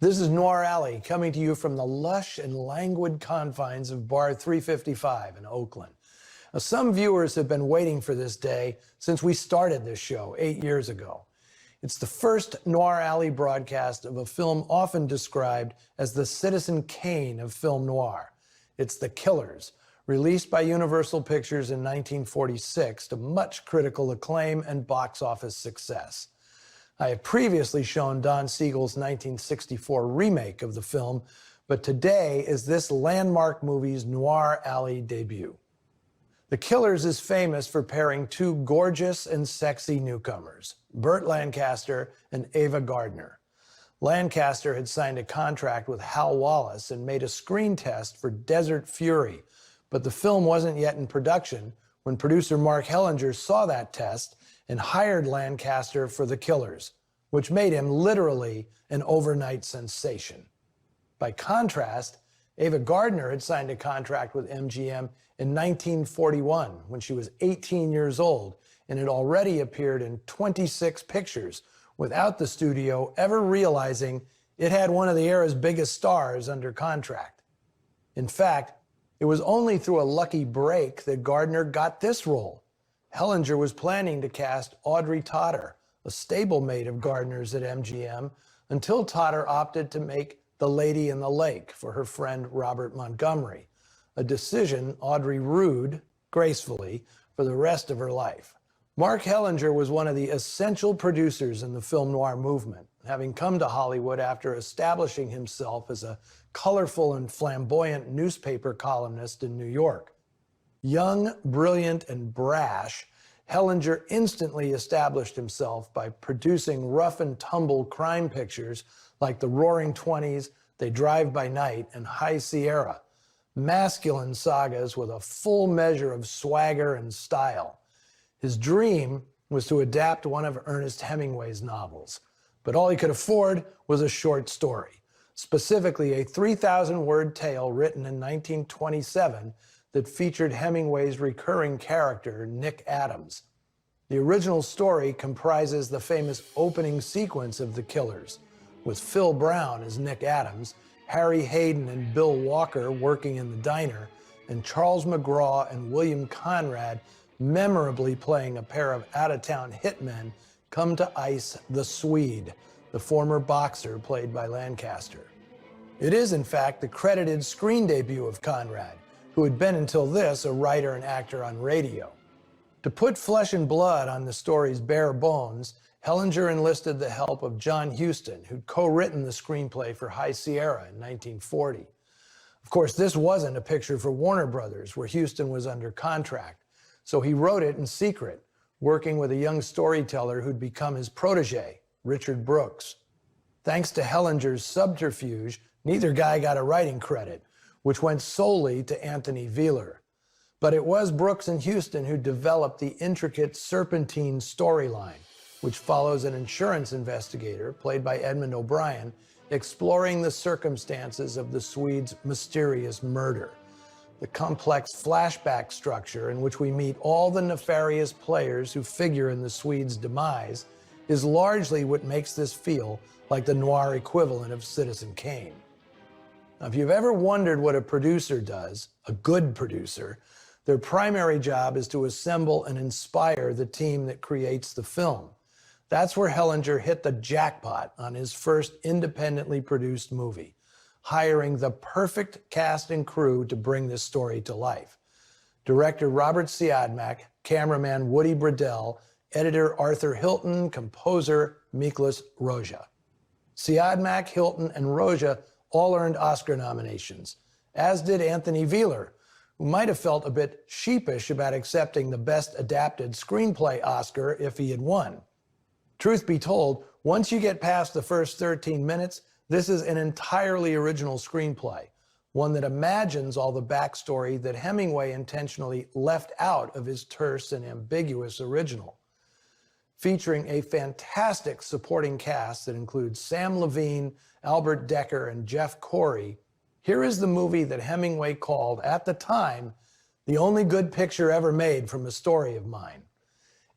This is Noir Alley coming to you from the lush and languid confines of Bar 355 in Oakland. Now, some viewers have been waiting for this day since we started this show 8 years ago. It's the first Noir Alley broadcast of a film often described as the Citizen Kane of film noir. It's The Killers, released by Universal Pictures in 1946 to much critical acclaim and box office success. I have previously shown Don Siegel's 1964 remake of the film, but today is this landmark movie's Noir Alley debut. The Killers is famous for pairing two gorgeous and sexy newcomers, Burt Lancaster and Ava Gardner. Lancaster had signed a contract with Hal Wallace and made a screen test for Desert Fury, but the film wasn't yet in production when producer Mark Hellinger saw that test and hired Lancaster for The Killers, which made him literally an overnight sensation. By contrast, Ava Gardner had signed a contract with MGM in 1941 when she was 18 years old and had already appeared in 26 pictures without the studio ever realizing it had one of the era's biggest stars under contract. In fact, it was only through a lucky break that Gardner got this role. Hellinger was planning to cast Audrey Totter, a stablemate of Gardner's at MGM, until Totter opted to make The Lady in the Lake for her friend Robert Montgomery, a decision Audrey rued gracefully for the rest of her life. Mark Hellinger was one of the essential producers in the film noir movement, having come to Hollywood after establishing himself as a colorful and flamboyant newspaper columnist in New York. Young, brilliant, and brash, Hellinger instantly established himself by producing rough and tumble crime pictures like The Roaring Twenties, They Drive by Night, and High Sierra, masculine sagas with a full measure of swagger and style. His dream was to adapt one of Ernest Hemingway's novels, but all he could afford was a short story, specifically a 3,000-word tale written in 1927 that featured Hemingway's recurring character, Nick Adams. The original story comprises the famous opening sequence of The Killers, with Phil Brown as Nick Adams, Harry Hayden and Bill Walker working in the diner, and Charles McGraw and William Conrad memorably playing a pair of out-of-town hitmen come to ice the Swede, the former boxer played by Lancaster. It is, in fact, the credited screen debut of Conrad, who had been until this a writer and actor on radio. To put flesh and blood on the story's bare bones, Hellinger enlisted the help of John Huston, who'd co-written the screenplay for High Sierra in 1940. Of course, this wasn't a picture for Warner Brothers, where Huston was under contract, so he wrote it in secret, working with a young storyteller who'd become his protege, Richard Brooks. Thanks to Hellinger's subterfuge, neither guy got a writing credit, which went solely to Anthony Wheeler. But it was Brooks and Huston who developed the intricate serpentine storyline, which follows an insurance investigator, played by Edmund O'Brien, exploring the circumstances of the Swede's mysterious murder. The complex flashback structure in which we meet all the nefarious players who figure in the Swede's demise is largely what makes this feel like the noir equivalent of Citizen Kane. Now, if you've ever wondered what a producer does, a good producer, their primary job is to assemble and inspire the team that creates the film. That's where Hellinger hit the jackpot on his first independently produced movie, hiring the perfect cast and crew to bring this story to life. Director Robert Siodmak, cameraman Woody Bradell, editor Arthur Hilton, composer Miklos Rozsa. Siodmak, Hilton, and Rozsa all earned Oscar nominations, as did Anthony Wheeler, who might have felt a bit sheepish about accepting the Best Adapted Screenplay Oscar if he had won. Truth be told, once you get past the first 13 minutes, this is an entirely original screenplay, one that imagines all the backstory that Hemingway intentionally left out of his terse and ambiguous original. Featuring a fantastic supporting cast that includes Sam Levine, Albert Decker, and Jeff Corey, here is the movie that Hemingway called, at the time, the only good picture ever made from a story of mine.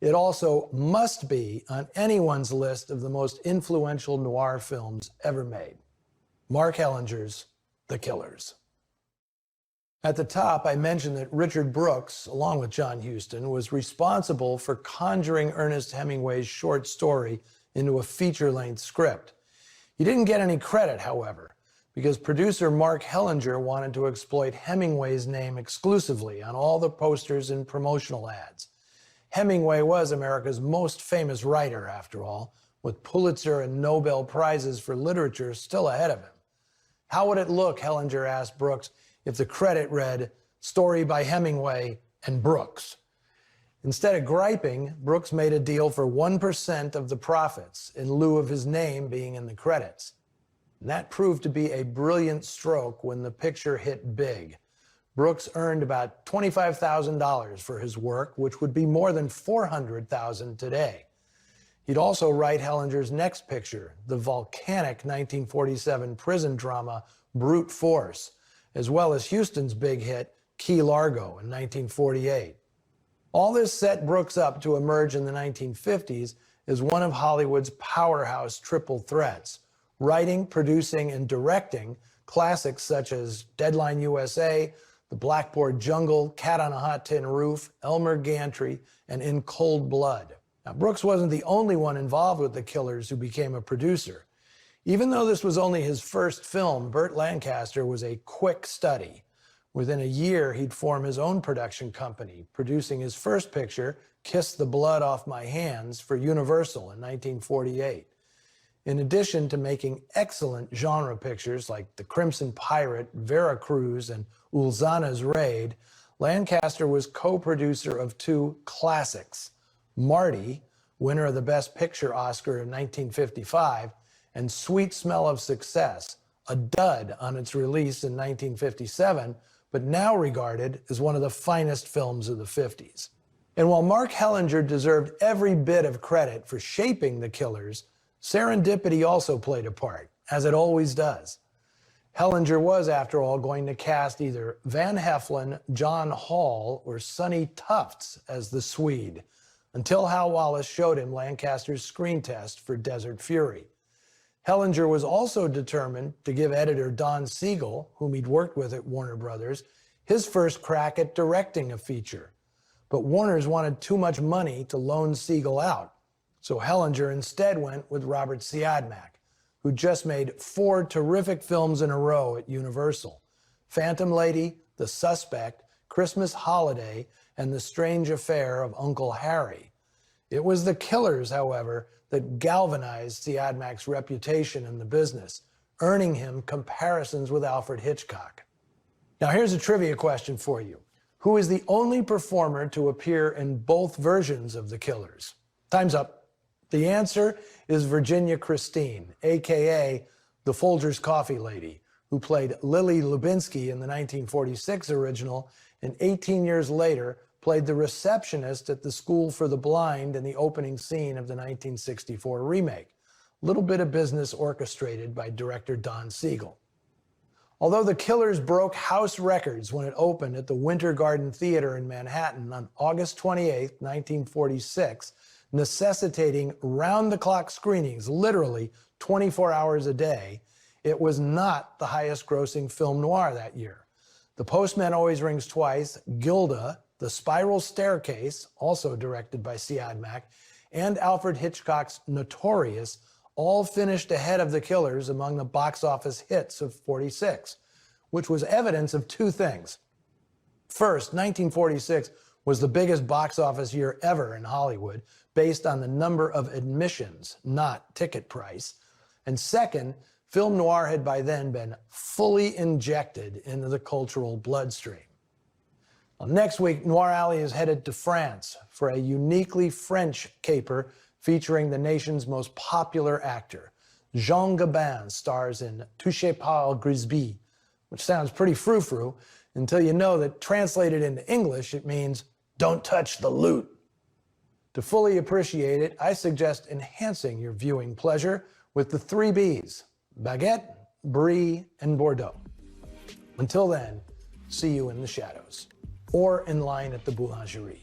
It also must be on anyone's list of the most influential noir films ever made. Mark Hellinger's The Killers. At the top, I mentioned that Richard Brooks, along with John Huston, was responsible for conjuring Ernest Hemingway's short story into a feature-length script. He didn't get any credit, however, because producer Mark Hellinger wanted to exploit Hemingway's name exclusively on all the posters and promotional ads. Hemingway was America's most famous writer, after all, with Pulitzer and Nobel Prizes for literature still ahead of him. How would it look, Hellinger asked Brooks, if the credit read, "Story by Hemingway and Brooks"? Instead of griping, Brooks made a deal for 1% of the profits in lieu of his name being in the credits. And that proved to be a brilliant stroke when the picture hit big. Brooks earned about $25,000 for his work, which would be more than $400,000 today. He'd also write Hellinger's next picture, the volcanic 1947 prison drama Brute Force, as well as Huston's big hit, Key Largo, in 1948. All this set Brooks up to emerge in the 1950s as one of Hollywood's powerhouse triple threats, writing, producing, and directing classics such as Deadline USA, The Blackboard Jungle, Cat on a Hot Tin Roof, Elmer Gantry, and In Cold Blood. Now, Brooks wasn't the only one involved with The Killers who became a producer. Even though this was only his first film, Burt Lancaster was a quick study. Within a year, he'd form his own production company, producing his first picture, Kiss the Blood Off My Hands, for Universal in 1948. In addition to making excellent genre pictures like The Crimson Pirate, Veracruz, and Ulzana's Raid, Lancaster was co-producer of two classics, Marty, winner of the Best Picture Oscar in 1955, and Sweet Smell of Success, a dud on its release in 1957, but now regarded as one of the finest films of the 50s. And while Mark Hellinger deserved every bit of credit for shaping The Killers, serendipity also played a part, as it always does. Hellinger was, after all, going to cast either Van Heflin, John Hall, or Sonny Tufts as the Swede, until Hal Wallace showed him Lancaster's screen test for Desert Fury. Hellinger was also determined to give editor Don Siegel, whom he'd worked with at Warner Brothers, his first crack at directing a feature. But Warner's wanted too much money to loan Siegel out, so Hellinger instead went with Robert Siodmak, who just made 4 terrific films in a row at Universal: Phantom Lady, The Suspect, Christmas Holiday, and The Strange Affair of Uncle Harry. It was The Killers, however, that galvanized Siodmak's reputation in the business, earning him comparisons with Alfred Hitchcock. Now here's a trivia question for you. Who is the only performer to appear in both versions of The Killers? Time's up. The answer is Virginia Christine, aka the Folgers Coffee Lady, who played Lily Lubinsky in the 1946 original and 18 years later played the receptionist at the School for the Blind in the opening scene of the 1964 remake. Little bit of business orchestrated by director Don Siegel. Although The Killers broke house records when it opened at the Winter Garden Theater in Manhattan on August 28, 1946, necessitating round-the-clock screenings, literally 24 hours a day, it was not the highest-grossing film noir that year. The Postman Always Rings Twice, Gilda, The Spiral Staircase, also directed by Siodmak, and Alfred Hitchcock's Notorious all finished ahead of The Killers among the box office hits of '46, which was evidence of two things. First, 1946 was the biggest box office year ever in Hollywood, based on the number of admissions, not ticket price. And second, film noir had by then been fully injected into the cultural bloodstream. Well, next week, Noir Alley is headed to France for a uniquely French caper featuring the nation's most popular actor. Jean Gabin stars in Touché par Grisby, which sounds pretty frou-frou until you know that translated into English, it means don't touch the loot. To fully appreciate it, I suggest enhancing your viewing pleasure with the 3 B's: baguette, brie, and Bordeaux. Until then, see you in the shadows or in line at the boulangerie.